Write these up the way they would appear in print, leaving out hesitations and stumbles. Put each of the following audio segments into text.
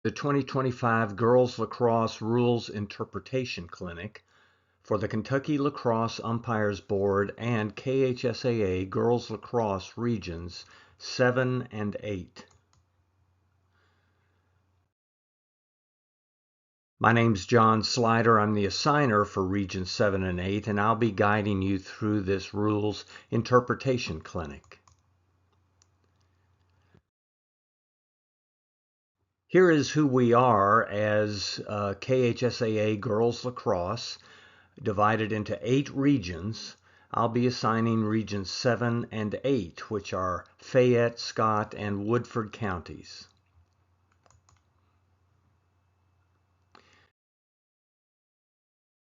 The 2025 Girls Lacrosse Rules Interpretation Clinic for the Kentucky Lacrosse Umpires Board and KHSAA Girls Lacrosse Regions 7 and 8. My name's John Slider. I'm the assigner for Regions 7 and 8, and I'll be guiding you through this Rules Interpretation Clinic. Here is who we are as KHSAA Girls Lacrosse, divided into 8 regions. I'll be assigning regions 7 and 8, which are Fayette, Scott, and Woodford counties.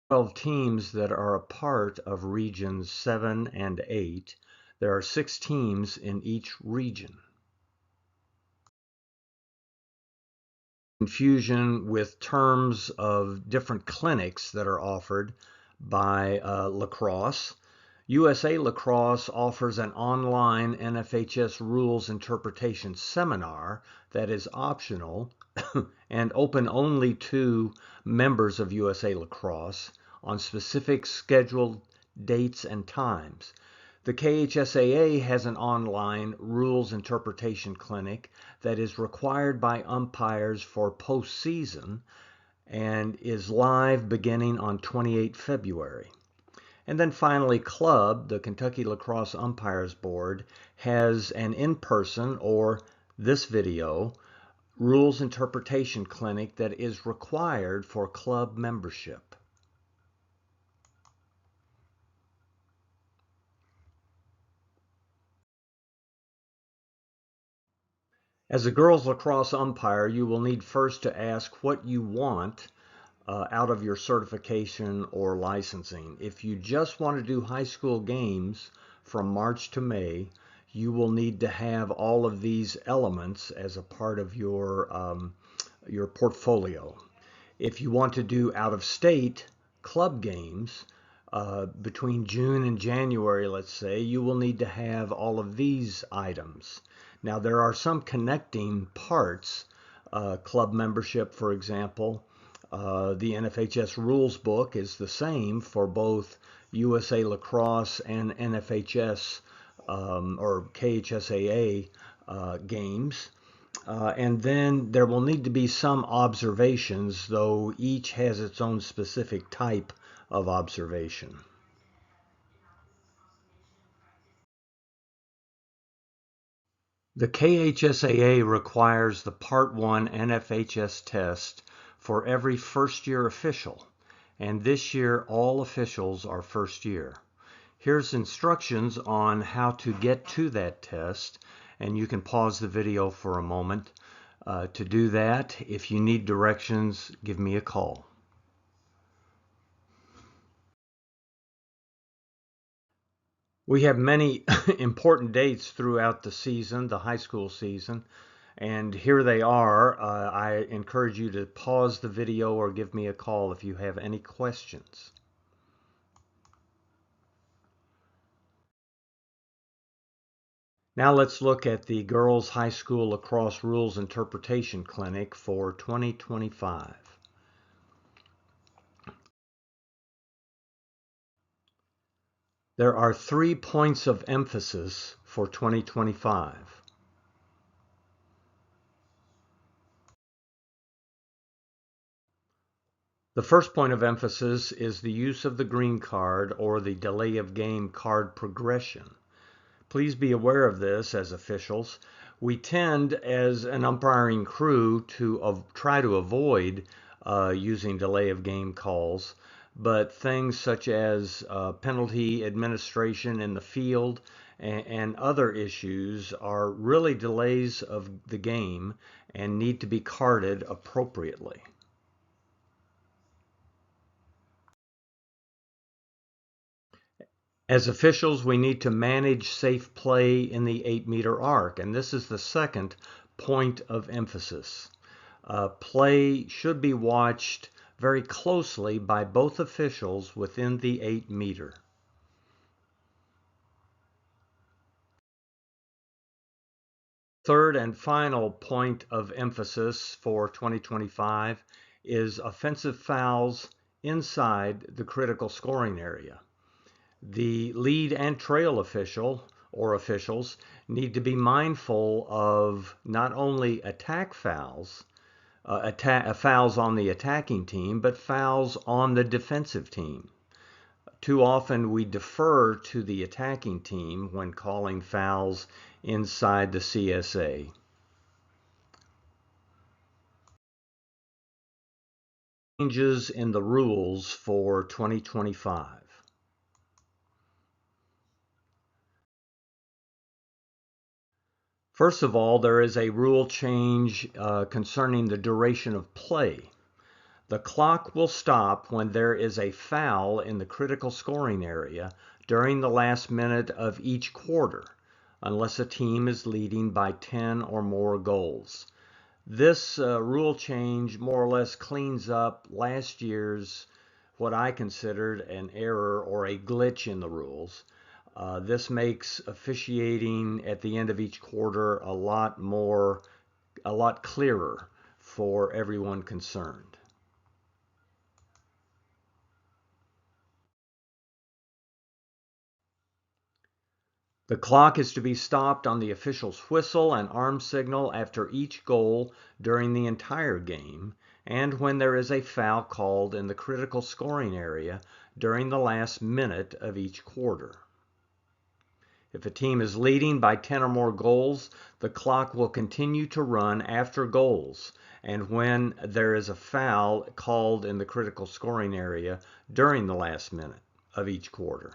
Twelve teams that are a part of regions 7 and 8. There are 6 teams in each region. Confusion with terms of different clinics that are offered by Lacrosse. USA Lacrosse offers an online NFHS rules interpretation seminar that is optional and open only to members of USA Lacrosse on specific scheduled dates and times. The KHSAA has an online rules interpretation clinic that is required by umpires for postseason and is live beginning on 28 February. And then finally, Club, the Kentucky Lacrosse Umpires Board, has an in-person, or this video, rules interpretation clinic that is required for club membership. As a girls lacrosse umpire, you will need first to ask what you want out of your certification or licensing. If you just want to do high school games from March to May, you will need to have all of these elements as a part of your portfolio. If you want to do out-of-state club games between June and January, let's say, you will need to have all of these items. Now, there are some connecting parts, club membership, for example. The NFHS rules book is the same for both USA Lacrosse and NFHS or KHSAA games. And then there will need to be some observations, though each has its own specific type of observation. The KHSAA requires the Part 1 NFHS test for every first-year official, and this year all officials are first year. Here's instructions on how to get to that test, and you can pause the video for a moment to do that. If you need directions, give me a call. We have many important dates throughout the season, the high school season, and here they are. I encourage you to pause the video or give me a call if you have any questions. Now let's look at the Girls High School Lacrosse Rules Interpretation Clinic for 2025. There are 3 points of emphasis for 2025. The first point of emphasis is the use of the green card or the delay of game card progression. Please be aware of this as officials. We tend, as an umpiring crew, to try to avoid using delay of game calls, but things such as penalty administration in the field and other issues are really delays of the game and need to be carded appropriately. As officials, we need to manage safe play in the 8-meter arc, and this is the second point of emphasis. Play should be watched very closely by both officials within the 8-meter. Third and final point of emphasis for 2025 is offensive fouls inside the critical scoring area. The lead and trail official or officials need to be mindful of not only attack fouls, fouls on the attacking team, but fouls on the defensive team. Too often we defer to the attacking team when calling fouls inside the CSA. Changes in the rules for 2025. First of all, there is a rule change concerning the duration of play. The clock will stop when there is a foul in the critical scoring area during the last minute of each quarter, unless a team is leading by 10 or more goals. This rule change more or less cleans up last year's what I considered an error or a glitch in the rules. This makes officiating at the end of each quarter a lot clearer for everyone concerned. The clock is to be stopped on the official's whistle and arm signal after each goal during the entire game, and when there is a foul called in the critical scoring area during the last minute of each quarter. If a team is leading by 10 or more goals, the clock will continue to run after goals, and when there is a foul called in the critical scoring area during the last minute of each quarter.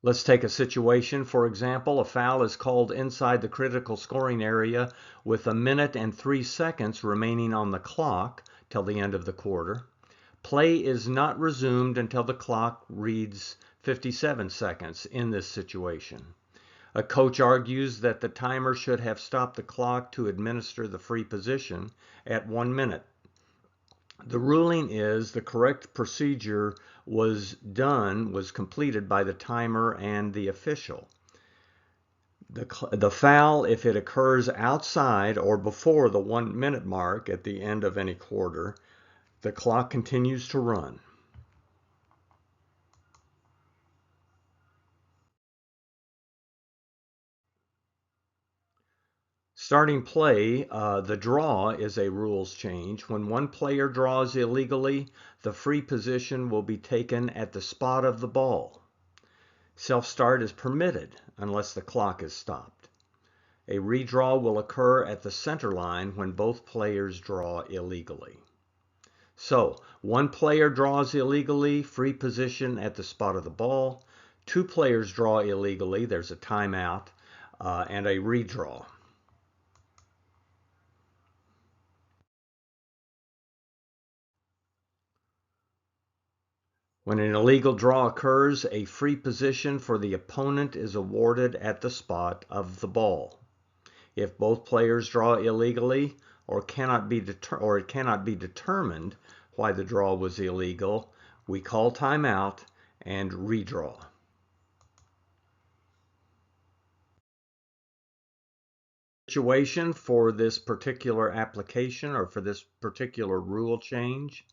Let's take a situation. For example, a foul is called inside the critical scoring area with 1 minute and 3 seconds remaining on the clock till the end of the quarter. Play is not resumed until the clock reads 57 seconds in this situation. A coach argues that the timer should have stopped the clock to administer the free position at 1 minute. The ruling is the correct procedure was completed by the timer and the official. The foul, if it occurs outside or before the 1 minute mark at the end of any quarter, the clock continues to run. Starting play, the draw is a rules change. When one player draws illegally, the free position will be taken at the spot of the ball. Self-start is permitted unless the clock is stopped. A redraw will occur at the center line when both players draw illegally. So, one player draws illegally, free position at the spot of the ball. Two players draw illegally, there's a timeout, and a redraw. When an illegal draw occurs, a free position for the opponent is awarded at the spot of the ball. If both players draw illegally or it cannot be determined why the draw was illegal, we call timeout and redraw. Situation for this particular application or for this particular rule change.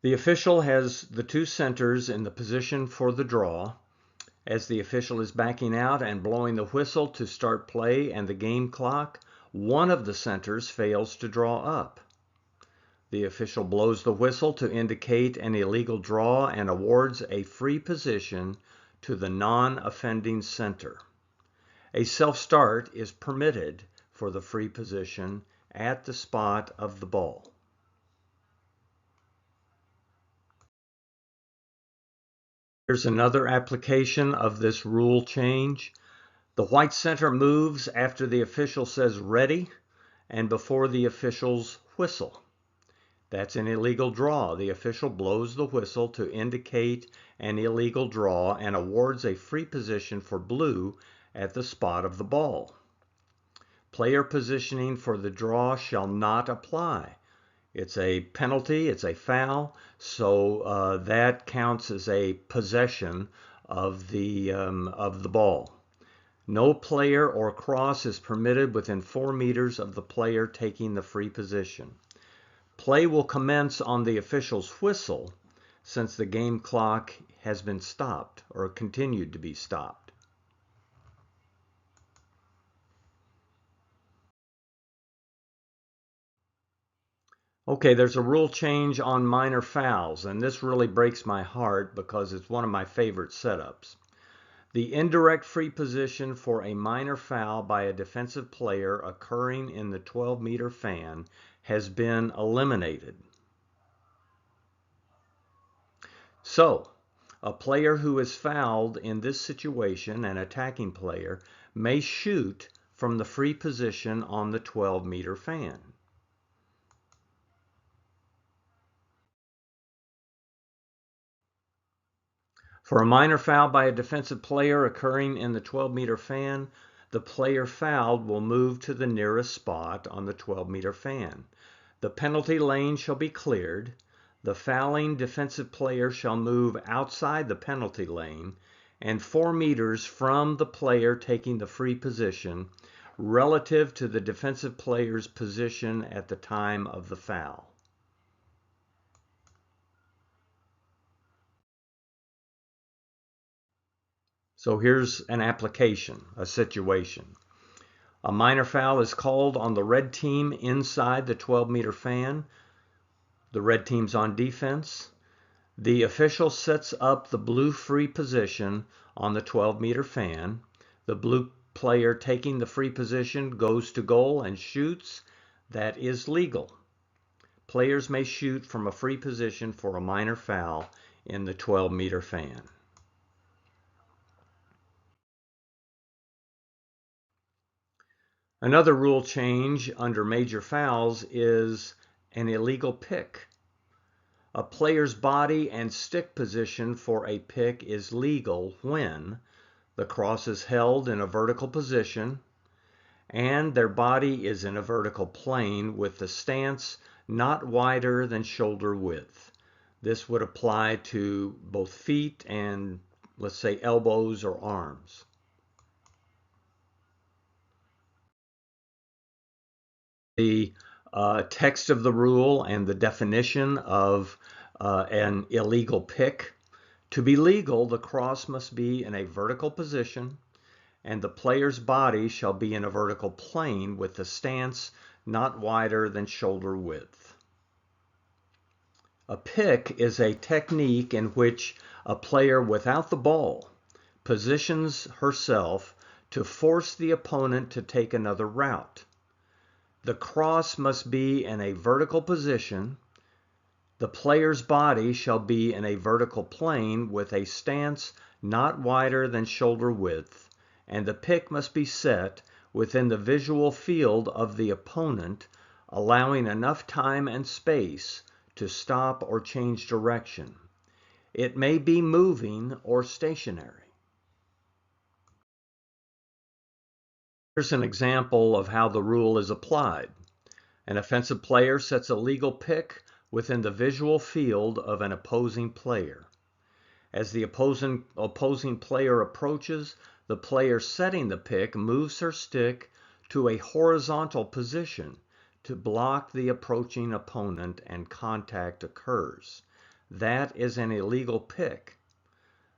The official has the two centers in the position for the draw. As the official is backing out and blowing the whistle to start play and the game clock, one of the centers fails to draw up. The official blows the whistle to indicate an illegal draw and awards a free position to the non-offending center. A self-start is permitted for the free position at the spot of the ball. Here's another application of this rule change. The white center moves after the official says ready and before the official's whistle. That's an illegal draw. The official blows the whistle to indicate an illegal draw and awards a free position for blue at the spot of the ball. Player positioning for the draw shall not apply It's a penalty, it's a foul, so that counts as a possession of the ball. No player or cross is permitted within 4 meters of the player taking the free position. Play will commence on the official's whistle since the game clock has been stopped or continued to be stopped. Okay, there's a rule change on minor fouls, and this really breaks my heart because it's one of my favorite setups. The indirect free position for a minor foul by a defensive player occurring in the 12-meter fan has been eliminated. So, a player who is fouled in this situation, an attacking player, may shoot from the free position on the 12-meter fan. For a minor foul by a defensive player occurring in the 12-meter fan, the player fouled will move to the nearest spot on the 12-meter fan. The penalty lane shall be cleared. The fouling defensive player shall move outside the penalty lane and 4 meters from the player taking the free position relative to the defensive player's position at the time of the foul. So here's an application, a situation. A minor foul is called on the red team inside the 12-meter fan. The red team's on defense. The official sets up the blue free position on the 12-meter fan. The blue player taking the free position goes to goal and shoots. That is legal. Players may shoot from a free position for a minor foul in the 12-meter fan. Another rule change under major fouls is an illegal pick. A player's body and stick position for a pick is legal when the cross is held in a vertical position and their body is in a vertical plane with the stance not wider than shoulder width. This would apply to both feet and, let's say, elbows or arms. The text of the rule and the definition of an illegal pick. To be legal, the cross must be in a vertical position and the player's body shall be in a vertical plane with the stance not wider than shoulder width. A pick is a technique in which a player without the ball positions herself to force the opponent to take another route. The cross must be in a vertical position. The player's body shall be in a vertical plane with a stance not wider than shoulder width, and the pick must be set within the visual field of the opponent, allowing enough time and space to stop or change direction. It may be moving or stationary. Here's an example of how the rule is applied. An offensive player sets a legal pick within the visual field of an opposing player. As the opposing player approaches, the player setting the pick moves her stick to a horizontal position to block the approaching opponent and contact occurs. That is an illegal pick.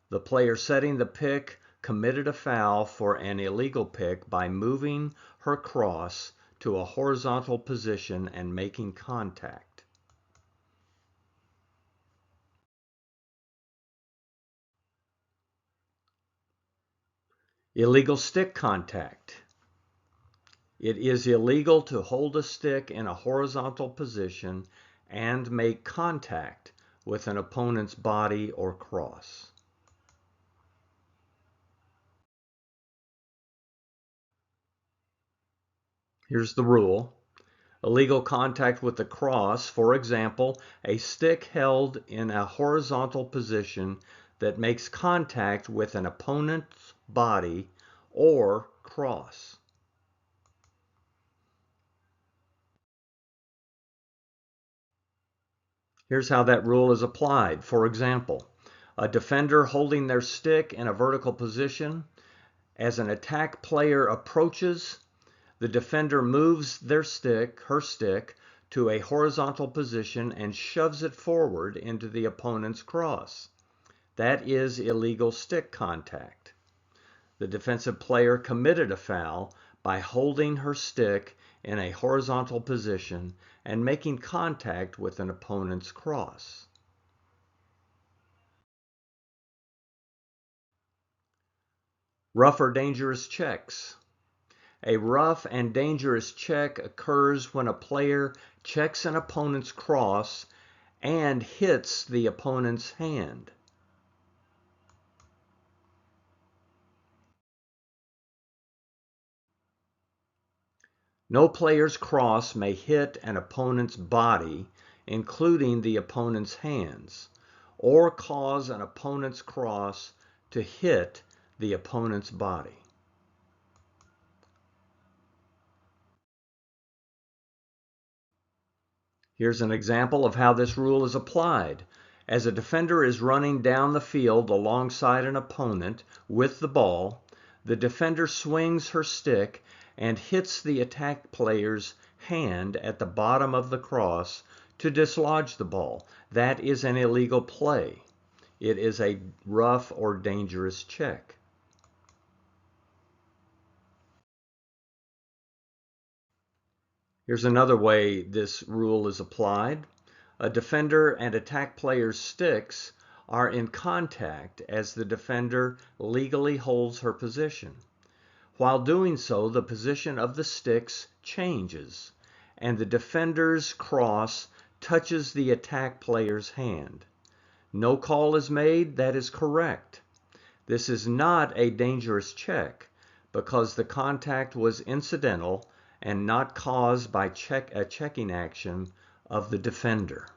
The player setting the pick committed a foul for an illegal pick by moving her cross to a horizontal position and making contact. Illegal stick contact. It is illegal to hold a stick in a horizontal position and make contact with an opponent's body or cross. Here's the rule. Illegal contact with the cross, for example, a stick held in a horizontal position that makes contact with an opponent's body or cross. Here's how that rule is applied. For example, a defender holding their stick in a vertical position. As an attack player approaches, the defender moves her stick, to a horizontal position and shoves it forward into the opponent's cross. That is illegal stick contact. The defensive player committed a foul by holding her stick in a horizontal position and making contact with an opponent's cross. Rough or dangerous checks. A rough and dangerous check occurs when a player checks an opponent's cross and hits the opponent's hand. No player's cross may hit an opponent's body, including the opponent's hands, or cause an opponent's cross to hit the opponent's body. Here's an example of how this rule is applied. As a defender is running down the field alongside an opponent with the ball, the defender swings her stick and hits the attack player's hand at the bottom of the cross to dislodge the ball. That is an illegal play. It is a rough or dangerous check. Here's another way this rule is applied. A defender and attack player's sticks are in contact as the defender legally holds her position. While doing so, the position of the sticks changes, and the defender's cross touches the attack player's hand. No call is made. That is correct. This is not a dangerous check because the contact was incidental and not caused by a checking action of the defender.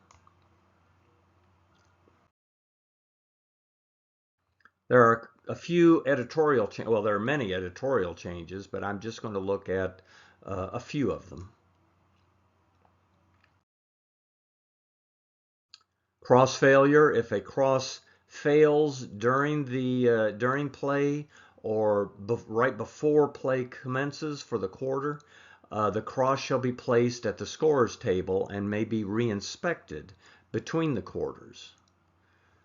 There are a few editorial well, there are many editorial changes, but I'm just going to look at a few of them. Cross failure. If a cross fails during play or right before play commences for the quarter, the cross shall be placed at the scorer's table and may be re-inspected between the quarters.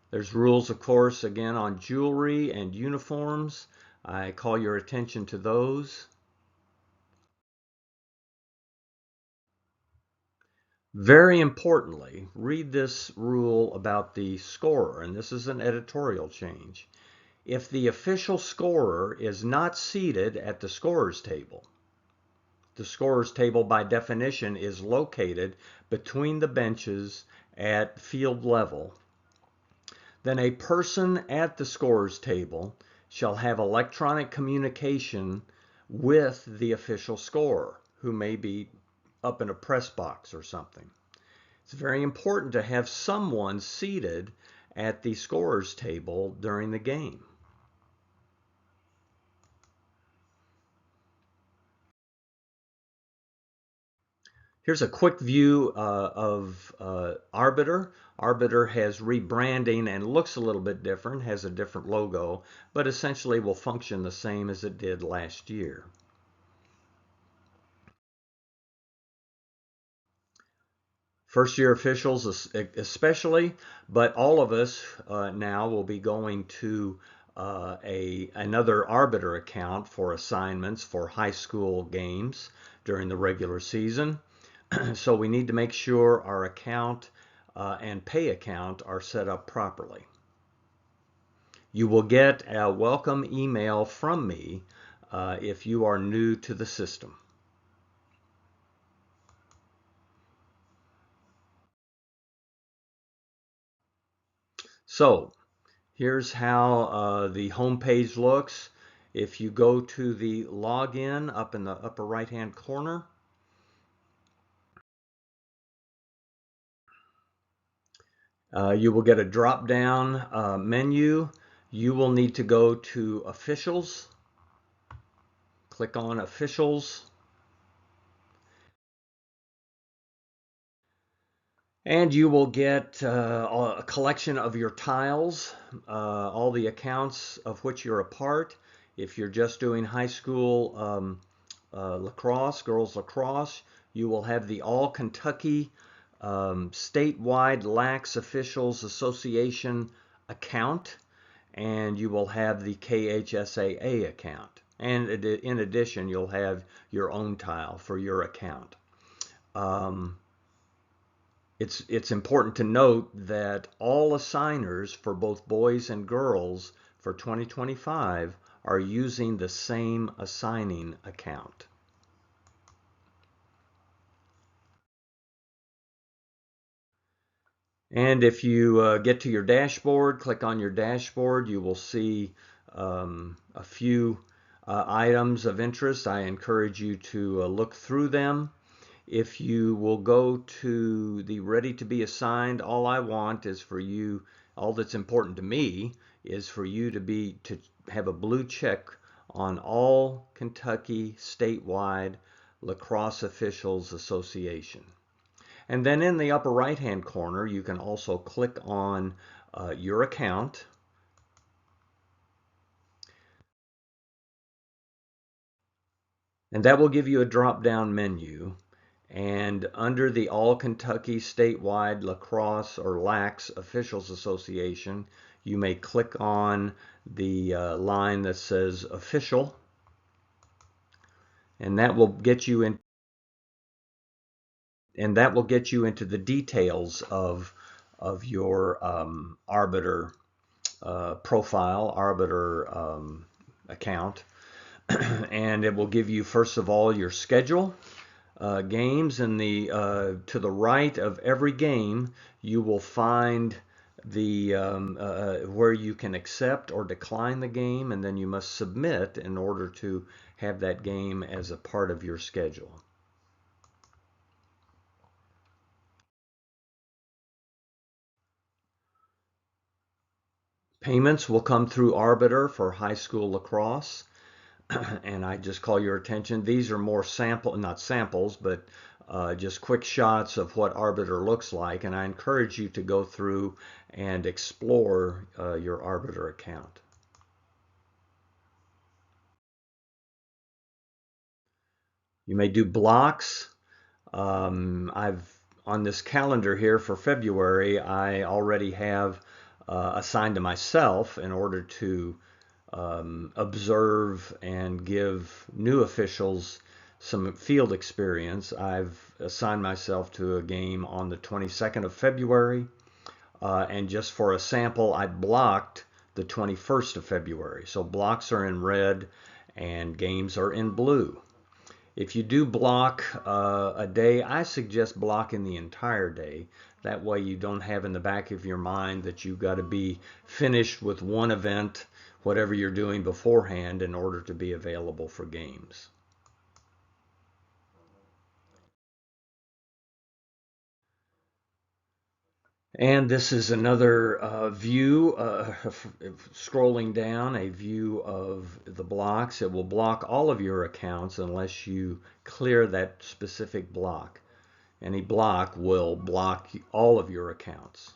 There's rules, of course, again on jewelry and uniforms. I call your attention to those. Very importantly, read this rule about the scorer, and this is an editorial change. If the official scorer is not seated at the scorer's table, the scorer's table by definition is located between the benches at field level, then a person at the scorer's table shall have electronic communication with the official scorer, who may be up in a press box or something. It's very important to have someone seated at the scorer's table during the game. Here's a quick view of Arbiter. Arbiter has rebranding and looks a little bit different, has a different logo, but essentially will function the same as it did last year. First year officials especially, but all of us now will be going to another Arbiter account for assignments for high school games during the regular season. So we need to make sure our account and pay account are set up properly. You will get a welcome email from me if you are new to the system. So here's how the home page looks. If you go to the login up in the upper right hand corner, you will get a drop down menu. You will need to go to officials, click on officials, And you will get a collection of your tiles, all the accounts of which you're a part. If you're just doing high school lacrosse, girls lacrosse, you will have the All Kentucky Statewide Lax Officials Association account, and you will have the KHSAA account. And in addition, you'll have your own tile for your account. Um, it's important to note that all assigners for both boys and girls for 2025 are using the same assigning account. And if you get to your dashboard, click on your dashboard, you will see a few items of interest. I encourage you to look through them. If you will go to the ready to be assigned, all I want is for you, all that's important to me is for you to have a blue check on All Kentucky Statewide Lacrosse Officials Association. And then in the upper right hand corner, you can also click on your account. And that will give you a drop down menu. And under the All Kentucky Statewide Lacrosse or LAX Officials Association, you may click on the line that says official, and that will get you in, and that will get you into the details of your arbiter profile, arbiter account. And it will give you, first of all, your schedule. Games, and to the right of every game you will find the where you can accept or decline the game, and then you must submit in order to have that game as a part of your schedule. Payments will come through Arbiter for high school lacrosse. And I just call your attention. These are more not samples, but just quick shots of what Arbiter looks like. And I encourage you to go through and explore your Arbiter account. You may do blocks. On this calendar here for February, I already have assigned to myself in order to observe and give new officials some field experience. I've assigned myself to a game on the 22nd of February, and just for a sample, I blocked the 21st of February. So blocks are in red and games are in blue. If you do block a day, I suggest blocking the entire day. That way you don't have in the back of your mind that you've got to be finished with one event, whatever you're doing beforehand, in order to be available for games. And this is another view, scrolling down, a view of the blocks. It will block all of your accounts unless you clear that specific block. Any block will block all of your accounts.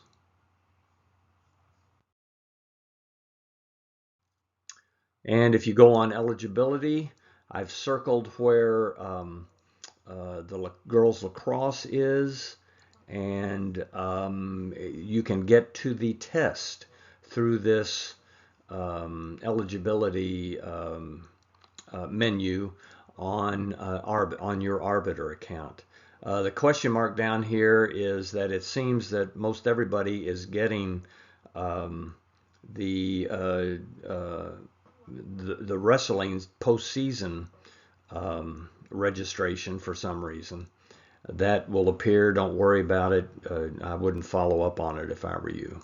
And if you go on eligibility, I've circled where the girls lacrosse is, and you can get to the test through this eligibility menu on your Arbiter account. The question mark down here is that it seems that most everybody is getting the the wrestling postseason registration for some reason. That will appear. Don't worry about it. I wouldn't follow up on it if I were you.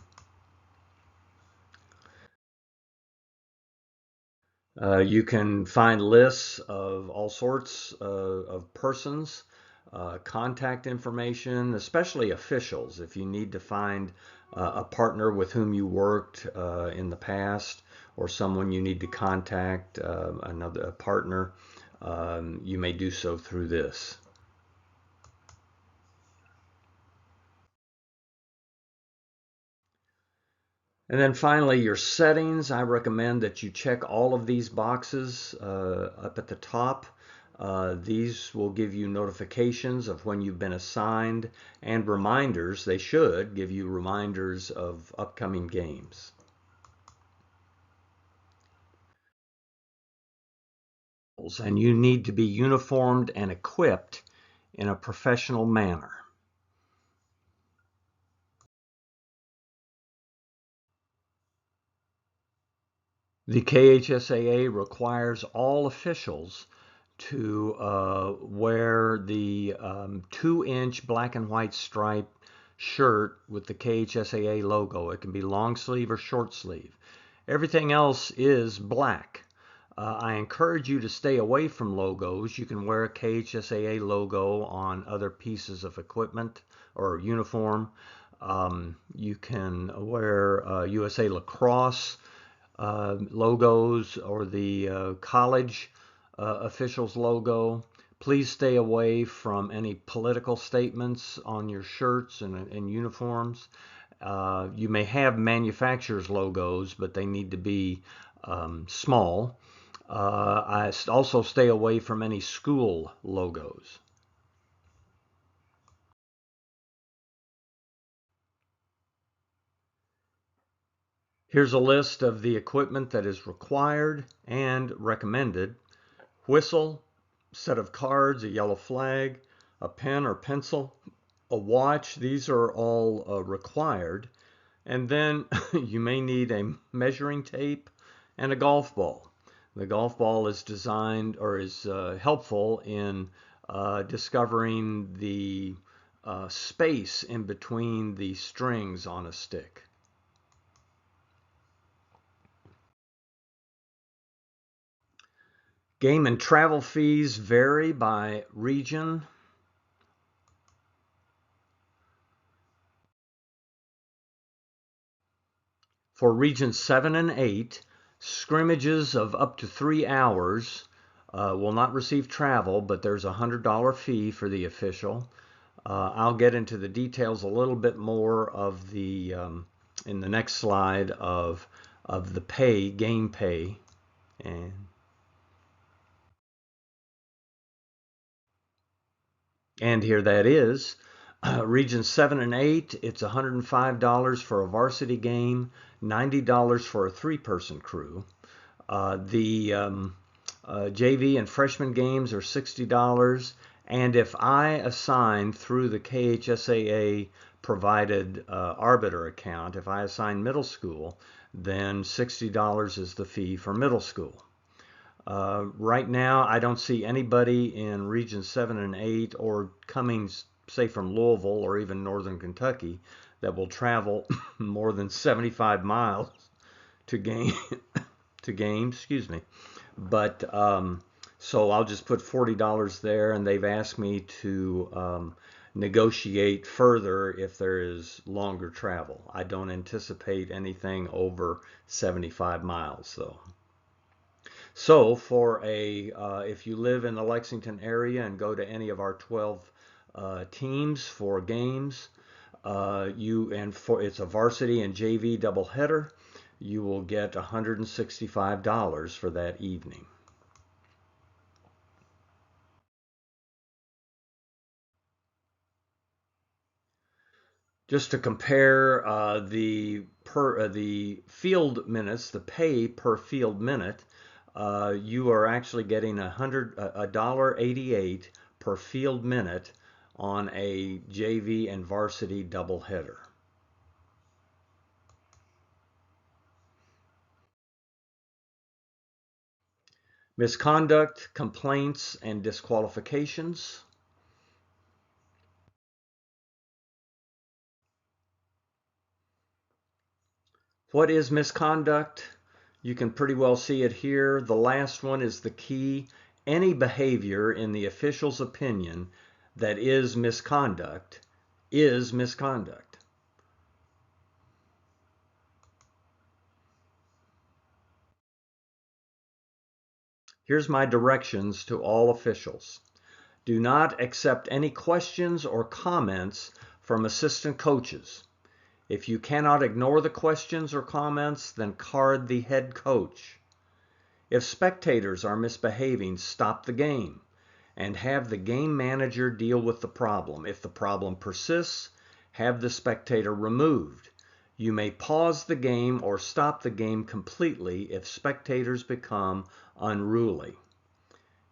You can find lists of all sorts of persons, contact information, especially officials. If you need to find a partner with whom you worked in the past, or someone you need to contact, another partner, you may do so through this. And then finally, your settings. I recommend that you check all of these boxes up at the top. These will give you notifications of when you've been assigned and reminders. They should give you reminders of upcoming games. And you need to be uniformed and equipped in a professional manner. The KHSAA requires all officials to wear the 2-inch black and white stripe shirt with the KHSAA logo. It can be long sleeve or short sleeve. Everything else is black. I encourage you to stay away from logos. You can wear a KHSAA logo on other pieces of equipment or uniform. You can wear USA Lacrosse logos or the college officials logo. Please stay away from any political statements on your shirts and uniforms. You may have manufacturers' logos, but they need to be small. I also stay away from any school logos. Here's a list of the equipment that is required and recommended. Whistle, set of cards, a yellow flag, a pen or pencil, a watch. These are all required. And then you may need a measuring tape and a golf ball. The golf ball is designed or is helpful in discovering the space in between the strings on a stick. Game and travel fees vary by region. For Region 7 and 8, scrimmages of up to 3 hours will not receive travel, but there's a $100 fee for the official. I'll get into the details a little bit more of the in the next slide of the pay, game pay. And here that is. Region 7 and 8, it's $105 for a varsity game, $90 for a 3-person crew. The JV and freshman games are $60. And if I assign through the KHSAA provided arbiter account, if I assign middle school, then $60 is the fee for middle school. Right now, I don't see anybody in Region 7 and 8 or coming, say, from Louisville or even Northern Kentucky that will travel more than 75 miles to games, excuse me. But so I'll just put $40 there, and they've asked me to negotiate further if there is longer travel. I don't anticipate anything over 75 miles, though. So for if you live in the Lexington area and go to any of our 12 teams for games, it's a varsity and JV doubleheader, you will get $165 for that evening. Just to compare the field minutes, the pay per field minute, you are actually getting $1.88 per field minute on a JV and varsity doubleheader. Misconduct, complaints, and disqualifications. What is misconduct? You can pretty well see it here. The last one is the key. Any behavior in the official's opinion that is misconduct is misconduct. Here's my directions to all officials. Do not accept any questions or comments from assistant coaches. If you cannot ignore the questions or comments, then card the head coach. If spectators are misbehaving, stop the game and have the game manager deal with the problem. If the problem persists, have the spectator removed. You may pause the game or stop the game completely if spectators become unruly.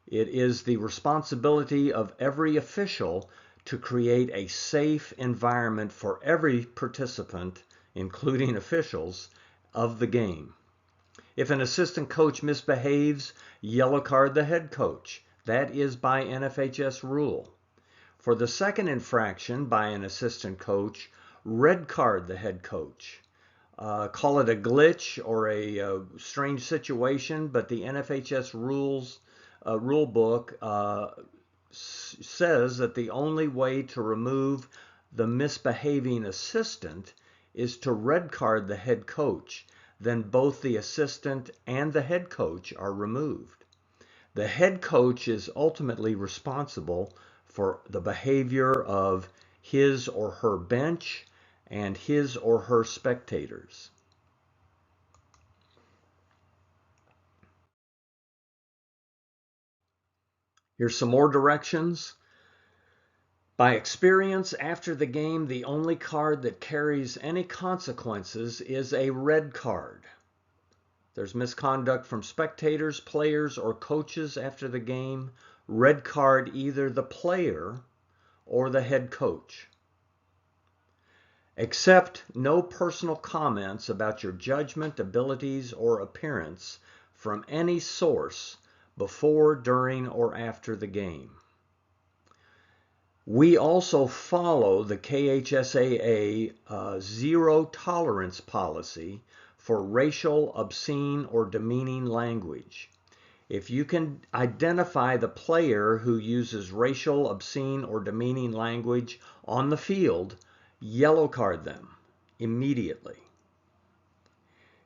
It is the responsibility of every official to create a safe environment for every participant, including officials, of the game. If an assistant coach misbehaves, yellow card the head coach. That is by NFHS rule. For the second infraction by an assistant coach, red card the head coach. Call it a glitch or a strange situation, but the NFHS rule book says that the only way to remove the misbehaving assistant is to red card the head coach. Then both the assistant and the head coach are removed. The head coach is ultimately responsible for the behavior of his or her bench and his or her spectators. Here's some more directions. By experience, after the game, the only card that carries any consequences is a red card. There's misconduct from spectators, players, or coaches after the game, red card either the player or the head coach. Accept no personal comments about your judgment, abilities, or appearance from any source before, during, or after the game. We also follow the KHSAA zero tolerance policy for racial, obscene, or demeaning language. If you can identify the player who uses racial, obscene, or demeaning language on the field, yellow card them immediately.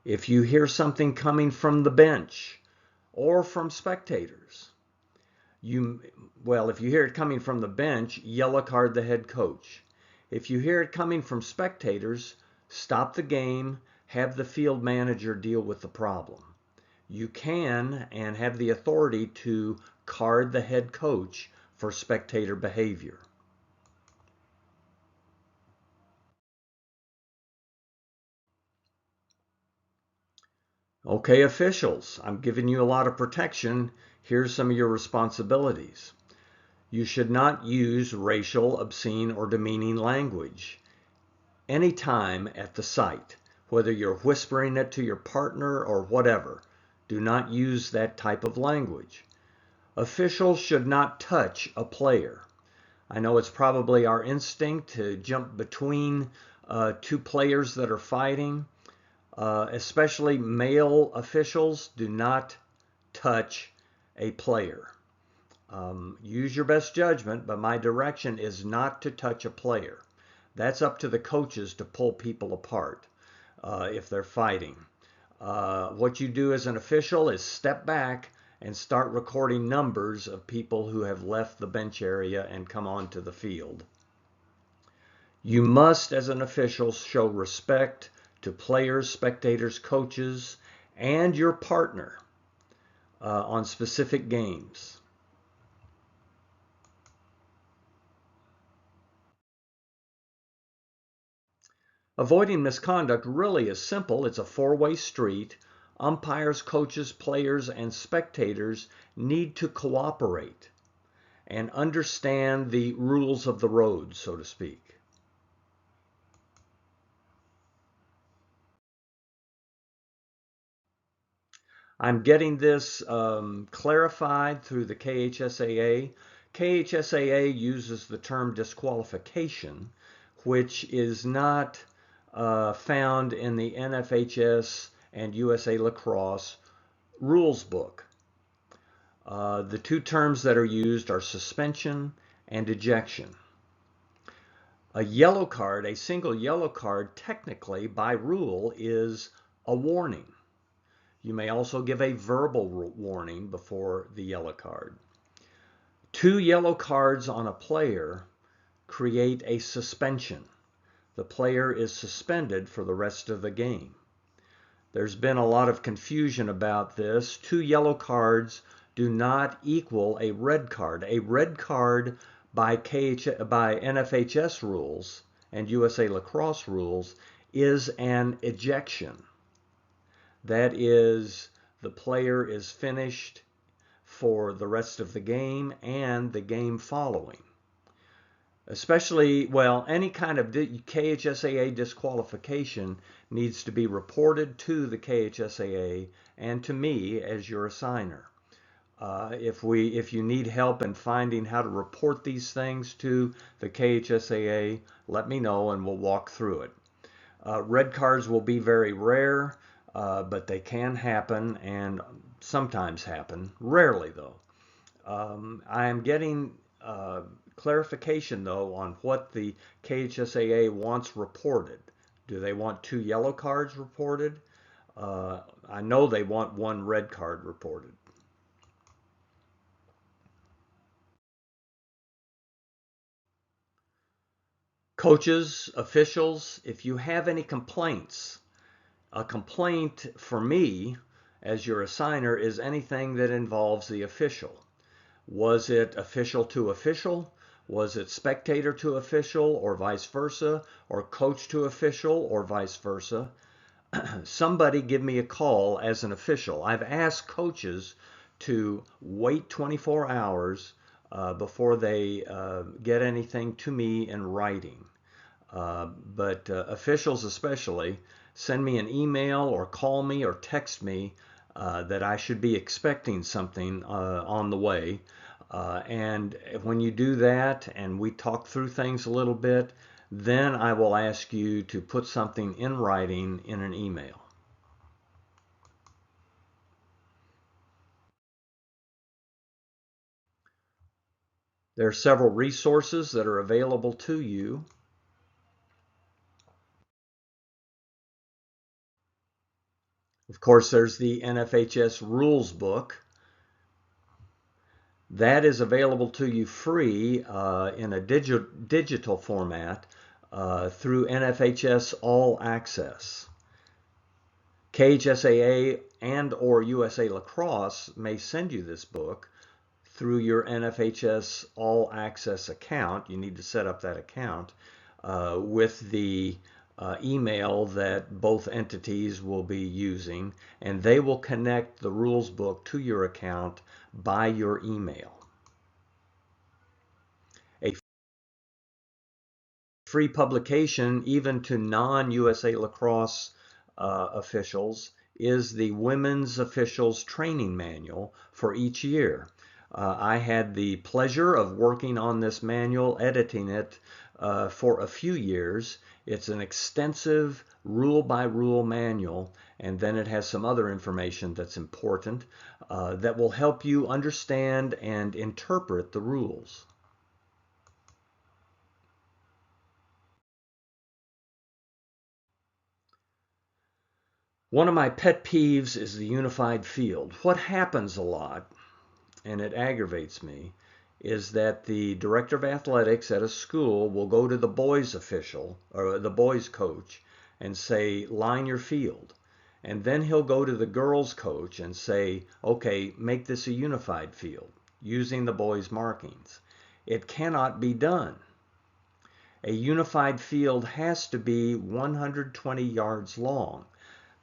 If you hear something coming from the bench or from spectators, if you hear it coming from the bench, yellow card the head coach. If you hear it coming from spectators, stop the game, have the field manager deal with the problem. You can and have the authority to card the head coach for spectator behavior. Okay, officials, I'm giving you a lot of protection. Here's some of your responsibilities. You should not use racial, obscene, or demeaning language anytime at the site, whether you're whispering it to your partner or whatever. Do not use that type of language. Officials should not touch a player. I know it's probably our instinct to jump between two players that are fighting. Especially male officials, do not touch a player. Use your best judgment, but my direction is not to touch a player. That's up to the coaches to pull people apart if they're fighting. What you do as an official is step back and start recording numbers of people who have left the bench area and come onto the field. You must, as an official, show respect to players, spectators, coaches, and your partner on specific games. Avoiding misconduct really is simple. It's a four-way street. Umpires, coaches, players, and spectators need to cooperate and understand the rules of the road, so to speak. I'm getting this clarified through the KHSAA. KHSAA uses the term disqualification, which is not found in the NFHS and USA Lacrosse rules book. The two terms that are used are suspension and ejection. A yellow card, a single yellow card, technically by rule is a warning. You may also give a verbal warning before the yellow card. Two yellow cards on a player create a suspension. the player is suspended for the rest of the game. There's been a lot of confusion about this. 2 yellow cards do not equal a red card. A red card by NFHS rules and USA Lacrosse rules is an ejection. That is, the player is finished for the rest of the game and the game following. Especially, well, any kind of KHSAA disqualification needs to be reported to the KHSAA and to me as your assigner. If you need help in finding how to report these things to the KHSAA, let me know and we'll walk through it. Red cards will be very rare, but they can happen and sometimes happen. Rarely, though. I am getting clarification, though, on what the KHSAA wants reported. Do they want 2 yellow cards reported? I know they want 1 red card reported. Coaches, officials, if you have any complaints, a complaint for me as your assigner is anything that involves the official. Was it official to official? Was it spectator to official or vice versa? Or coach to official or vice versa? Somebody give me a call as an official. I've asked coaches to wait 24 hours before they get anything to me in writing. But officials especially, send me an email or call me or text me that I should be expecting something on the way. And when you do that and we talk through things a little bit, then I will ask you to put something in writing in an email. There are several resources that are available to you. Of course, there's the NFHS rules book. That is available to you free in a digital format through NFHS All Access. KHSAA and or USA Lacrosse may send you this book through your NFHS All Access account. You need to set up that account with the email that both entities will be using, and they will connect the rules book to your account by your email. A free publication, even to non-USA Lacrosse officials, is the Women's Officials Training Manual for each year. I had the pleasure of working on this manual, editing it for a few years. It's an extensive rule-by-rule manual, and then it has some other information that's important that will help you understand and interpret the rules. One of my pet peeves is the unified field. What happens a lot, and it aggravates me, is that the director of athletics at a school will go to the boys official or the boys coach and say, line your field. And then he'll go to the girls coach and say, okay, make this a unified field using the boys markings. It cannot be done. A unified field has to be 120 yards long.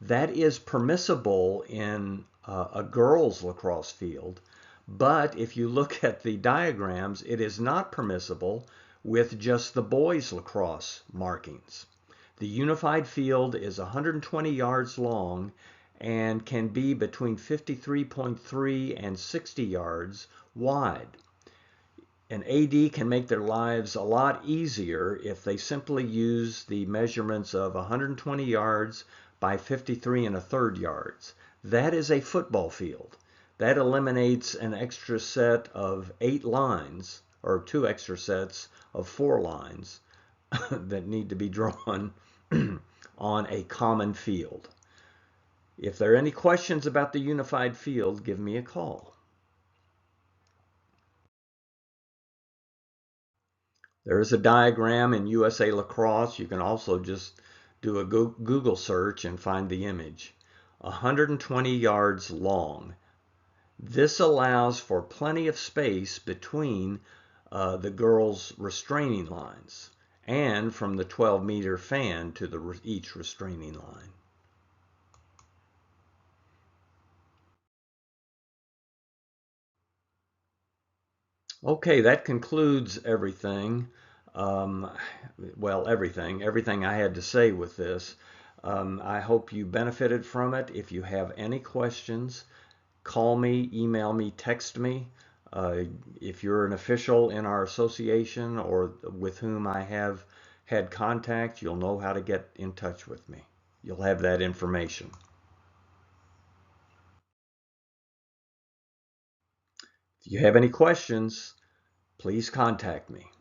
That is permissible in a girls lacrosse field, but if you look at the diagrams, it is not permissible with just the boys lacrosse markings. The unified field is 120 yards long and can be between 53.3 and 60 yards wide. An AD can make their lives a lot easier if they simply use the measurements of 120 yards by 53 1/3 yards. That is a football field. That eliminates an extra set of 8 lines, or 2 extra sets of 4 lines that need to be drawn on a common field. If there are any questions about the unified field, give me a call. There's a diagram in USA Lacrosse. You can also just do a Google search and find the image. 120 yards long. This allows for plenty of space between the girls' restraining lines and from the 12-meter fan to each restraining line. Okay, that concludes everything. Um, well, everything I had to say with this. I hope you benefited from it. If you have any questions, call me, email me, text me. Uh, if you're an official in our association or with whom I have had contact, you'll know how to get in touch with me. You'll have that information. If you have any questions, please contact me.